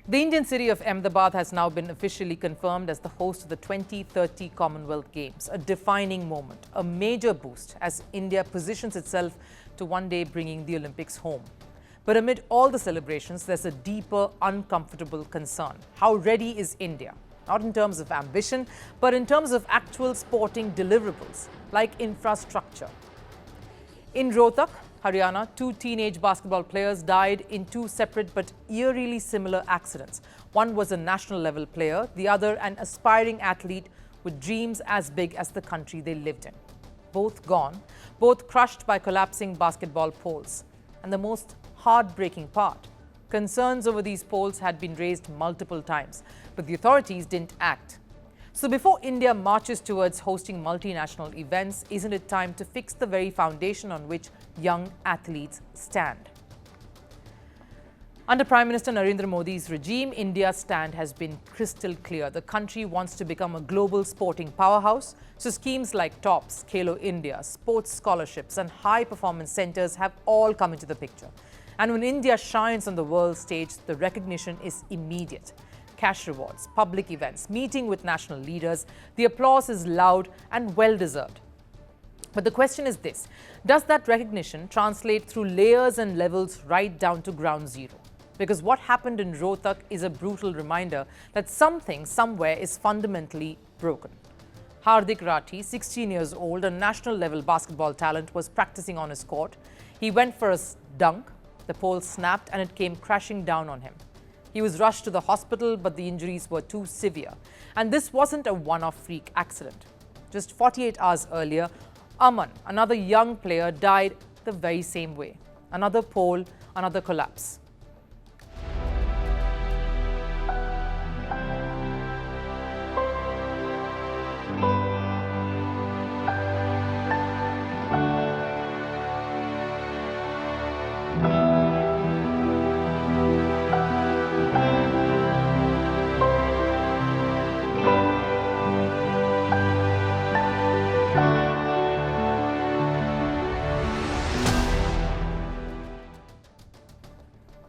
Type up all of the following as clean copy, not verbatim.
The Indian city of Ahmedabad has now been officially confirmed as the host of the 2030 Commonwealth Games, a defining moment, a major boost as India positions itself to one day bringing the Olympics home. But amid all the celebrations, there's a deeper, uncomfortable concern. How ready is India? Not in terms of ambition, but in terms of actual sporting deliverables, like infrastructure. In Rohtak, Haryana, 2 teenage basketball players died in 2 separate but eerily similar accidents. One was a national level player, the other an aspiring athlete with dreams as big as the country they lived in. Both gone, both crushed by collapsing basketball poles. And the most heartbreaking part, concerns over these poles had been raised multiple times, but the authorities didn't act. So before India marches towards hosting multinational events, isn't it time to fix the very foundation on which young athletes stand? Under Prime Minister Narendra Modi's regime, India's stand has been crystal clear. The country wants to become a global sporting powerhouse. So schemes like TOPS, Khelo India, sports scholarships and high-performance centres have all come into the picture. And when India shines on the world stage, the recognition is immediate. Cash rewards, public events, meeting with national leaders, the applause is loud and well-deserved. But the question is this: does that recognition translate through layers and levels right down to ground zero? Because what happened in Rohtak is a brutal reminder that something somewhere is fundamentally broken. Hardik Rathi, 16 years old, a national level basketball talent, was practicing on his court. He went for a dunk, the pole snapped and it came crashing down on him. He was rushed to the hospital, but the injuries were too severe. And this wasn't a one-off freak accident. Just 48 hours earlier, Aman, another young player, died the very same way. Another pole, another collapse.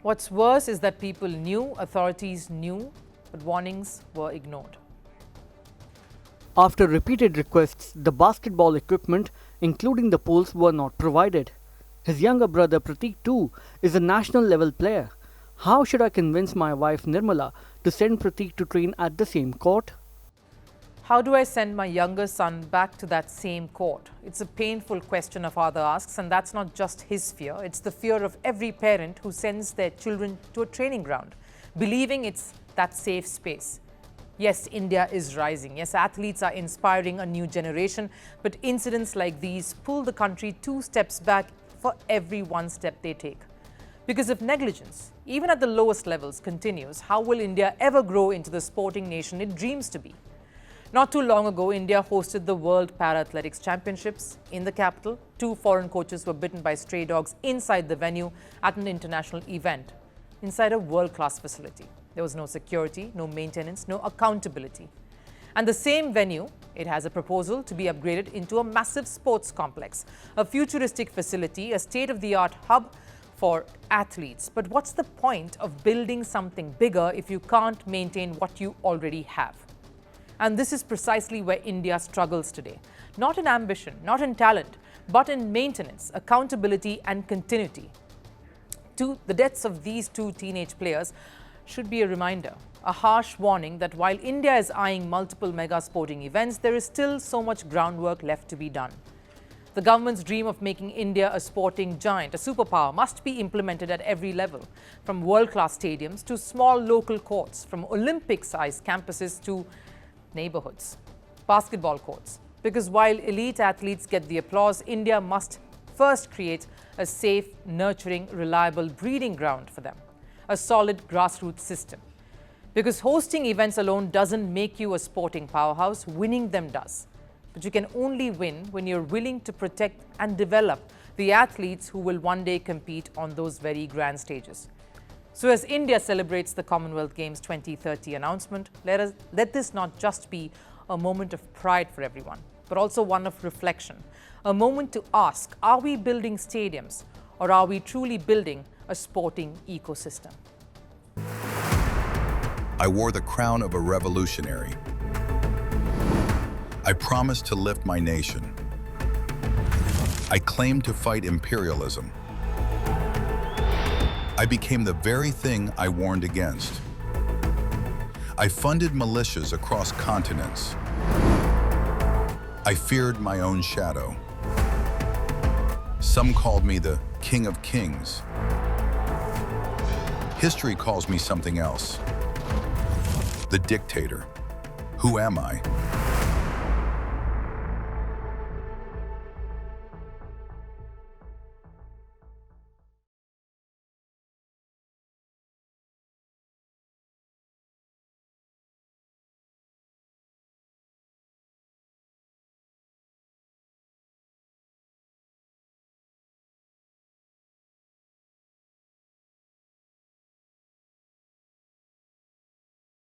What's worse is that people knew, authorities knew, but warnings were ignored. After repeated requests, the basketball equipment, including the poles, were not provided. His younger brother Pratik too is a national level player. How should I convince my wife Nirmala to send Pratik to train at the same court? How do I send my younger son back to that same court? It's a painful question a father asks, and that's not just his fear. It's the fear of every parent who sends their children to a training ground, believing it's that safe space. Yes, India is rising. Yes, athletes are inspiring a new generation, but incidents like these pull the country 2 steps back for every 1 step they take. Because if negligence, even at the lowest levels, continues, how will India ever grow into the sporting nation it dreams to be? Not too long ago, India hosted the World Para-Athletics Championships in the capital. 2 foreign coaches were bitten by stray dogs inside the venue at an international event, inside a world-class facility. There was no security, no maintenance, no accountability. And the same venue, it has a proposal to be upgraded into a massive sports complex, a futuristic facility, a state-of-the-art hub for athletes. But what's the point of building something bigger if you can't maintain what you already have? And this is precisely where India struggles today. Not in ambition, not in talent, but in maintenance, accountability and continuity. The deaths of these 2 teenage players should be a reminder, a harsh warning that while India is eyeing multiple mega sporting events, there is still so much groundwork left to be done. The government's dream of making India a sporting giant, a superpower, must be implemented at every level, from world-class stadiums to small local courts, from Olympic-sized campuses to neighborhoods, basketball courts. Because while elite athletes get the applause, India must first create a safe, nurturing, reliable breeding ground for them, a solid grassroots system. Because hosting events alone doesn't make you a sporting powerhouse, winning them does. But you can only win when you're willing to protect and develop the athletes who will one day compete on those very grand stages. So as India celebrates the Commonwealth Games 2030 announcement, let this not just be a moment of pride for everyone, but also one of reflection, a moment to ask, are we building stadiums or are we truly building a sporting ecosystem? I wore the crown of a revolutionary. I promised to lift my nation. I claimed to fight imperialism. I became the very thing I warned against. I funded militias across continents. I feared my own shadow. Some called me the King of Kings. History calls me something else. The dictator. Who am I?